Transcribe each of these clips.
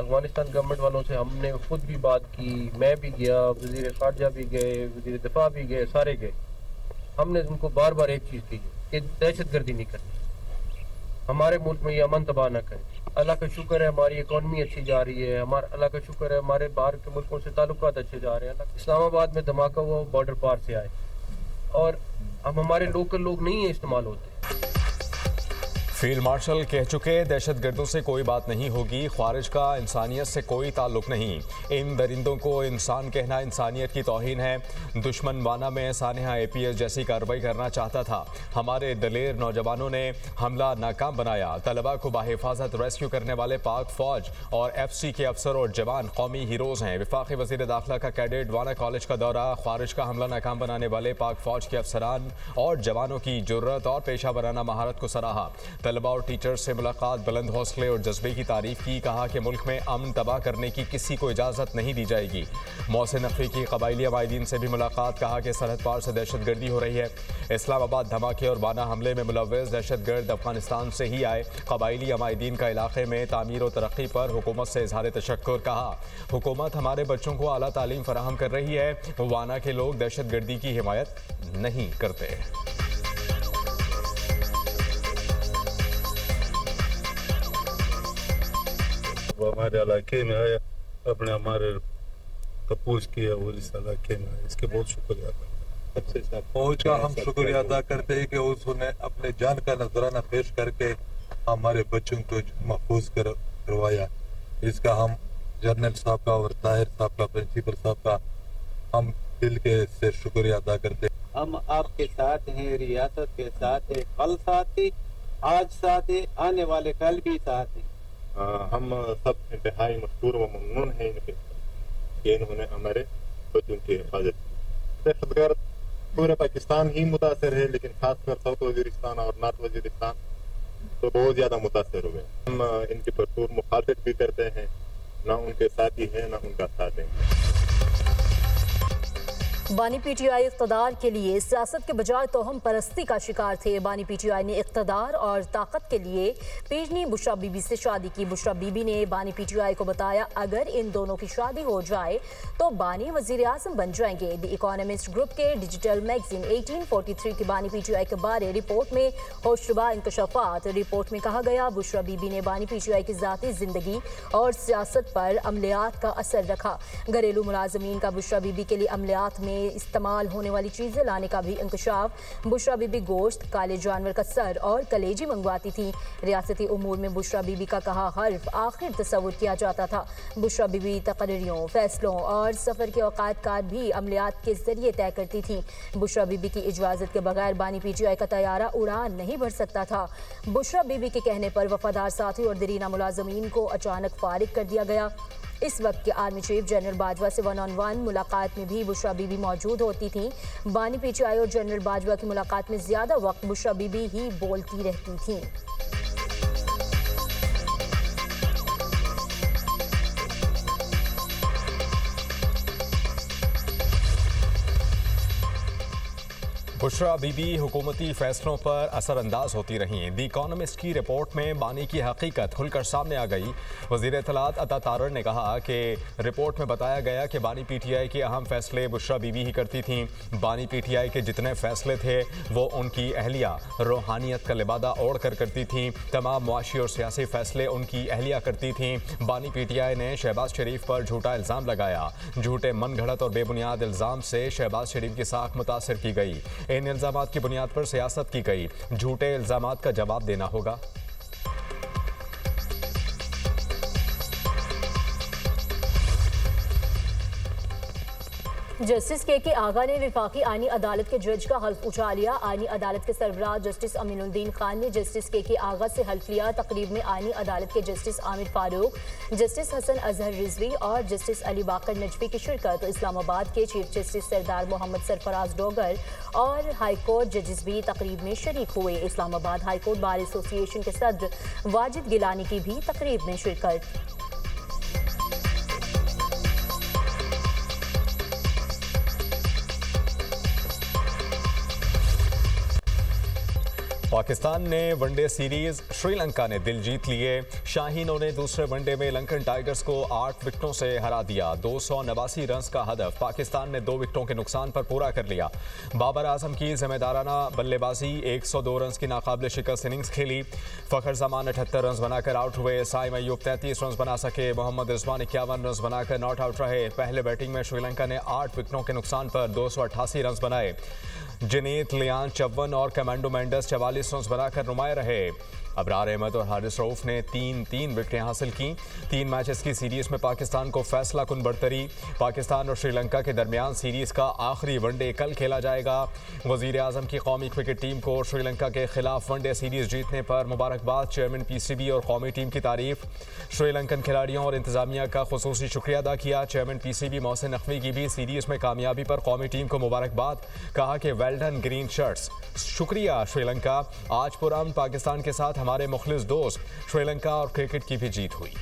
Afghanistan government वालों से हमने खुद भी बात की, मैं भी गया, वज़ीर ख़ारजा भी गए, वज़ीर दिफा भी गए, सारे गए। हमने उनको बार बार एक चीज़ कही कि दहशतगर्दी नहीं करनी, हमारे मुल्क में ये अमन तबाह ना करें। अल्लाह का शुक्र है हमारी इकॉनमी अच्छी जा रही है, अल्लाह का शुक्र है हमारे बाहर के मुल्कों से ताल्लुकात अच्छे जा रहे हैं। इस्लामाबाद में धमाका हुआ बॉर्डर पार से आए और अब हमारे लोकल लोग नहीं है इस्तेमाल होते। फील्ड मार्शल कह चुके दहशतगर्दों से कोई बात नहीं होगी, ख्वारिज का इंसानियत से कोई ताल्लुक नहीं। इन दरिंदों को इंसान कहना इंसानियत की तौहीन है। दुश्मन वाना में सानिहा APS जैसी कार्रवाई करना चाहता था। हमारे दलेर नौजवानों ने हमला नाकाम बनाया। तलबा को बाहिफाजत रेस्क्यू करने वाले पाक फौज और FC के अफसर और जवान कौमी हीरोज़ हैं। वफाकी वज़ीर दाखिला का कैडेट वाना कॉलेज का दौरा। ख्वारिज का हमला नाकाम बनाने वाले पाक फौज के अफसरान और जवानों की जुर्रत और पेशा वराना महारत को सराहा। तलबा और टीचर्स से मुलाकात, बुलंद हौसले और जज्बे की तारीफ की। कहा कि मुल्क में अमन तबाह करने की किसी को इजाज़त नहीं दी जाएगी। मोहसिन नकवी की कबायली अमायदीन से भी मुलाकात। कहा कि सरहद पार से दहशतगर्दी हो रही है। इस्लामाबाद धमाके और वाना हमले में मुलव्वस दहशतगर्द अफगानिस्तान से ही आए। कबायली अमायदीन का इलाके में तामीर और तरक्की पर हुकूमत से इजहार तशक्कुर। कहा हुकूमत हमारे बच्चों को आला तालीम फराहम कर रही है। वाना के लोग दहशतगर्दी की हिमायत नहीं करते। वो हमारे इलाके में आया, अपने हमारे तपूस किया और इस इलाके में आया, इसके बहुत शुक्रिया फौज का हम शुक्रिया अदा करते हैं कि उसने अपने जान का नजराना पेश करके हमारे बच्चों को महफूज करवाया। इसका हम जनरल साहब का और ताहिर साहब का, प्रिंसिपल साहब का हम दिल के से शुक्रिया अदा करते हैं। हम आपके साथ हैं, रियासत के साथ है, कल साथ है, आज साथ है, आने वाले कल भी साथ है। हम सब इंतहाई मशहूर व ममनून हैं इनके कि इन्होंने हमारे बच्चों की हिफाजत की। दहशतगर्द पूरे पाकिस्तान ही मुतासर है, लेकिन खासकर साउथ वजीरिस्तान और नॉर्थ वजीरिस्तान तो बहुत ज्यादा मुतासर हुए। हम इनकी भरपूर मुखातिब भी करते हैं, ना उनके साथी हैं ना उनका साथ है। बानी PTI इक़्तिदार के लिए सियासत के बजाय तोहम परस्ती का शिकार थे। बानी PTI ने इक़्तिदार और ताकत के लिए पीरनी बुशरा बीबी से शादी की। बुशरा बीबी ने बानी PTI को बताया अगर इन दोनों की शादी हो जाए तो बानी वज़ीर आज़म बन जाएंगे। द इकोनॉमिस्ट ग्रुप के डिजिटल मैगजीन 1843 की बानी PTI के बारे रिपोर्ट में होशरुबा इंकशाफात। रिपोर्ट में कहा गया बुशरा बीबी ने बानी PTI की ज़ाती ज़िंदगी और सियासत पर अमलियात का असर रखा। घरेलू मुलाजमीन का बुशरा बीबी के लिए अमलियात में इस्तेमाल होने वाली चीजें लाने का भी इंकशाफ। बुशरा बीबी गोश्त, काले जानवर का सर और कलेजी मंगवाती थी। रियासती उमूर में बुशरा बीबी का कहा हर्फ आखिर तस्वुर किया जाता था। बुशरा बीबी तकरीरों, फैसलों और सफर के औकात का भी अमलियात के जरिए तय करती थी। बुशरा बीबी की इजाजत के बगैर बानी PTI का तैयारा उड़ान नहीं भर सकता था। बुशरा बीबी के कहने पर वफादार साथी और दरीना मुलाजमीन को अचानक फारिग कर दिया गया। इस वक्त के आर्मी चीफ जनरल बाजवा से 1-on-1 मुलाकात में भी बुशरा बीबी मौजूद होती थी। बानी PTI और जनरल बाजवा की मुलाकात में ज्यादा वक्त बुशरा बीबी ही बोलती रहती थी। बुशरा बीबी हुकूमती फैसलों पर असरअंदाज होती रहीं। द इकोनॉमिस्ट की रिपोर्ट में बानी की हकीकत खुलकर सामने आ गई। वज़ीर इत्तलात अता तारर ने कहा कि रिपोर्ट में बताया गया कि बानी PTI के अहम फैसले बुशरा बीबी ही करती थीं। बानी PTI के जितने फैसले थे वो उनकी अहलिया रूहानियत का लिबादा ओढ़ कर करती थीं। तमाम मुआशी और सियासी फैसले उनकी अहलिया करती थीं। बानी PTI ने शहबाज शरीफ पर झूठा इल्ज़ाम लगाया। झूठे मन घड़त और बेबुनियाद इल्ज़ाम से शहबाज शरीफ की साख मुतासर की गई। इन इल्ज़ामात की बुनियाद पर सियासत की गई। झूठे इल्ज़ामात का जवाब देना होगा। जस्टिस के आगा ने वफाकी आईनी अदालत के जज का हल्फ उठा लिया। आईनी अदालत के सरबराह जस्टिस अमीनुद्दीन खान ने जस्टिस के आगा से हल्फ लिया। तकरीब में आईनी अदालत के जस्टिस आमिर फारूक, जस्टिस हसन अजहर रिजवी और जस्टिस अली बाकर नजवी की शिरकत। इस्लामाबाद के चीफ जस्टिस सरदार मोहम्मद सरफराज डोगर और हाईकोर्ट जजेस भी तकरीब में शरीक हुए। इस्लामाबाद हाईकोर्ट बार एसोसिएशन के सदर वाजिद गिलानी की भी तकरीब में शिरकत। पाकिस्तान ने वनडे सीरीज श्रीलंका ने दिल जीत लिए। शाहीनों ने दूसरे वनडे में लंकन टाइगर्स को 8 विकेटों से हरा दिया। 289 रन का हदफ पाकिस्तान ने 2 विकेटों के नुकसान पर पूरा कर लिया। बाबर आजम की जिम्मेदाराना बल्लेबाजी, 102 रन की नाकाबिल शिकस्त इनिंग्स खेली। फखर जमान 78 रन बनाकर आउट हुए। साइम अयूब 33 रन बना सके। मोहम्मद रिजवान 51 रन बनाकर नॉट आउट रहे। पहले बैटिंग में श्रीलंका ने 8 विकेटों के नुकसान पर 288 रन बनाए। जनीत लियान 54 और कमांडो मेंडस 44 रन बनाकर नुमाया रहे। अबरार अहमद और हारिस रऊफ ने 3-3 विकेटें हासिल की। 3 मैचेस की सीरीज में पाकिस्तान को फैसला कुन बढ़तरी। पाकिस्तान और श्रीलंका के दरमियान सीरीज का आखिरी वनडे कल खेला जाएगा। वजीर आजम की कौमी क्रिकेट टीम को श्रीलंका के खिलाफ वनडे सीरीज जीतने पर मुबारकबाद। चेयरमैन PCB और कौमी टीम की तारीफ। श्रीलंकन खिलाड़ियों और इंतजामिया का खुसूसी शुक्रिया अदा किया। चेयरमैन PCB मोहसिन नकवी की भी सीरीज में कामयाबी पर कौमी टीम को मुबारकबाद। कहा कि वेल डन ग्रीन शर्ट्स। शुक्रिया श्रीलंका। आज पुरअमन पाकिस्तान के साथ हमारे मुखलिस दोस्त श्रीलंका और क्रिकेट की भी जीत हुई।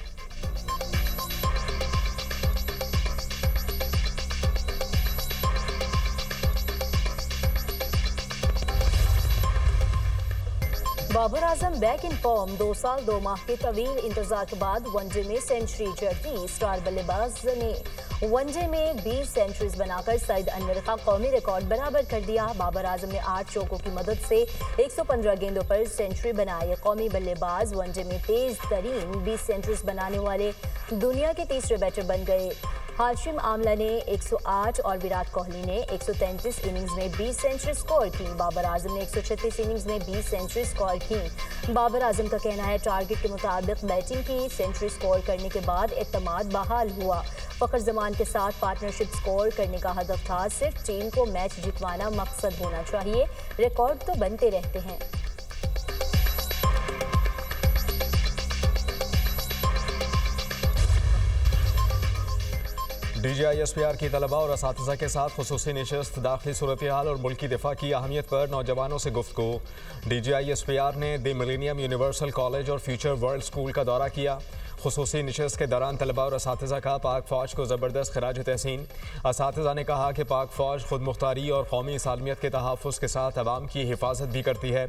Babar Azam back in form. 2 साल 2 माह के तवील इंतजार के बाद वनडे में सेंचुरी जड़ी। स्टार बल्लेबाज ने वनडे में 20 सेंचुरीज बनाकर सईद अनवर का कौमी रिकॉर्ड बराबर कर दिया। बाबर आजम ने 8 चौकों की मदद से 115 गेंदों पर सेंचुरी बनाई। कौमी बल्लेबाज वनडे में तेज तरीन 20 सेंचुरीज बनाने वाले दुनिया के तीसरे बैटर बन गए। हाशिम आमला ने 108 और विराट कोहली ने 133 इनिंग्स में 20 सेंचुरी स्कोर की। बाबर आजम ने 136 इनिंग्स में 20 सेंचुरी स्कोर की। बाबर आजम का कहना है टारगेट के मुताबिक बैटिंग की। सेंचुरी स्कोर करने के बाद एतमाद बहाल हुआ। फखर जमान के साथ पार्टनरशिप स्कोर करने का हदफ था। सिर्फ टीम को मैच जितवाना मकसद होना चाहिए। रिकॉर्ड तो बनते रहते हैं। DGISPR की तलबा और असातिज़ा के साथ खुसूसी निशस्त, दाखिली सूरत हाल और मुल्की दिफा की अहमियत पर नौजवानों से गुफ्तगू। DGISPR ने द मिलेनियम यूनिवर्सल कॉलेज और फ्यूचर वर्ल्ड स्कूल का दौरा किया। खुसूसी निशस्त के दौरान तलबा और असातिज़ा का पाक फ़ौज को ज़बरदस्त खराज तहसीन। असातिज़ा ने कहा कि पाक फ़ौज खुद मुख्तारी और कौमी सालमियत के तहफ़्फ़ुज़ के साथ अवाम की हिफाजत भी करती है।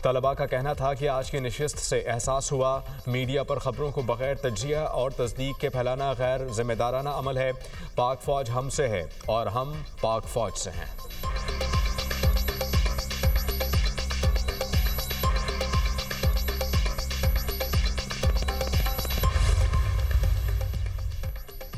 तलबा का कहना था कि आज की नशिस्त से एहसास हुआ मीडिया पर ख़बरों को बग़ैर तज्जिया और तस्दीक के फैलाना गैर ज़िम्मेदाराना अमल है। पाक फ़ौज हमसे है और हम पाक फ़ौज से हैं।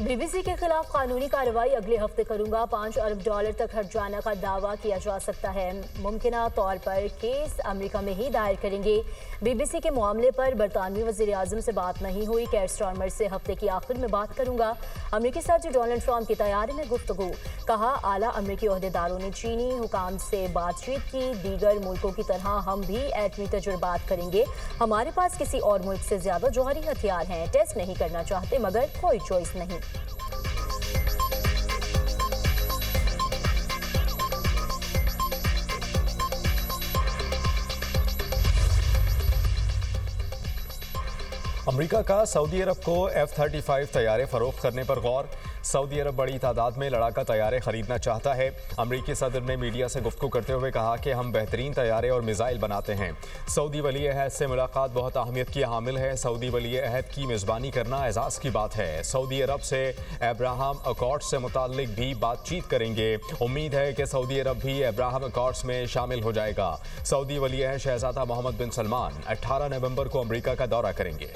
BBC के खिलाफ कानूनी कार्रवाई अगले हफ्ते करूंगा। $5 अरब तक हट जाने का दावा किया जा सकता है। मुमकिना तौर पर केस अमेरिका में ही दायर करेंगे। BBC के मामले पर बरतानवी वज़ीर आज़म से बात नहीं हुई। केयर स्टारमर से हफ्ते की आखिर में बात करूंगा। अमेरिकी सदर डोनाल्ड ट्रंप की तैयारी में गुफ्तगू। कहा आला अमेरिकी ओहदेदारों ने चीनी हुकाम से बातचीत की। दीगर मुल्कों की तरह हम भी एटमी तजुर्बात करेंगे। हमारे पास किसी और मुल्क से ज्यादा जौहरी हथियार हैं। टेस्ट नहीं करना चाहते मगर कोई चॉइस नहीं। अमेरिका का सऊदी अरब को F-35 तैयारे फरोख्त करने पर गौर। सऊदी अरब बड़ी तादाद में लड़ाका तैयारे खरीदना चाहता है। अमेरिकी सदर ने मीडिया से गुफ्तगू करते हुए कहा कि हम बेहतरीन तैयारे और मिसाइल बनाते हैं। सऊदी वली अहद से मुलाकात बहुत अहमियत की हामिल है। सऊदी वली अहद की मेज़बानी करना एजाज़ की बात है। सऊदी अरब से अब्राहम अकॉर्ड्स से मुताल्लिक भी बातचीत करेंगे। उम्मीद है कि सऊदी अरब भी अब्राहम अकॉर्ड्स में शामिल हो जाएगा। सऊदी वली अहद शहजादा मोहम्मद बिन सलमान 18 नवंबर को अमेरिका का दौरा करेंगे।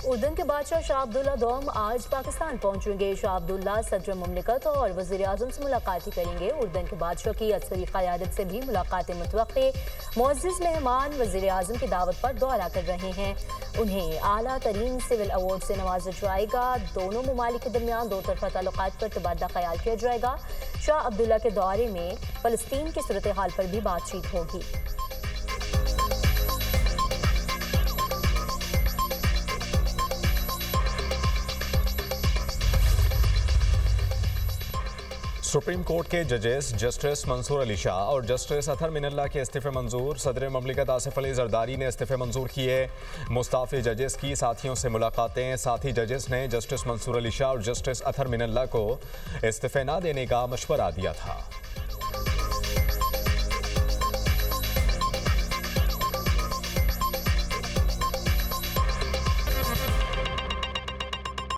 उर्दन के बादशाह शाह अब्दुल्ला दोम आज पाकिस्तान पहुंचेंगे। शाह अब्दुल्ला सदर मुमलिकत और वज़ीर आज़म से मुलाकात करेंगे। उर्दन के बादशाह की अस्करी क़यादत से भी मुलाकातें मुतवक्के। मुअज़्ज़िज़ मेहमान वज़ीर आज़म की दावत पर दौरा कर रहे हैं। उन्हें आला तरीन सिविल अवार्ड से नवाजा जाएगा। दोनों ममालिक के दरमियान दो तरफ़ा ताल्लुकात पर तबादला ख्याल किया जाएगा। शाह अब्दुल्ला के दौरे में फ़लस्तीन की सूरत हाल पर भी बातचीत होगी। सुप्रीम कोर्ट के जजेस जस्टिस मंसूर अली शाह और जस्टिस अतहर मिनल्ला के इस्तीफे मंजूर। सदर ममलिकत आसिफ अली जरदारी ने इस्तीफे मंजूर किए। मुस्ताफी जजेस की साथियों से मुलाकातें। साथी जजेस ने जस्टिस मंसूर अली शाह और जस्टिस अतहर मिनल्ला को इस्तीफे न देने का मशवरा दिया था।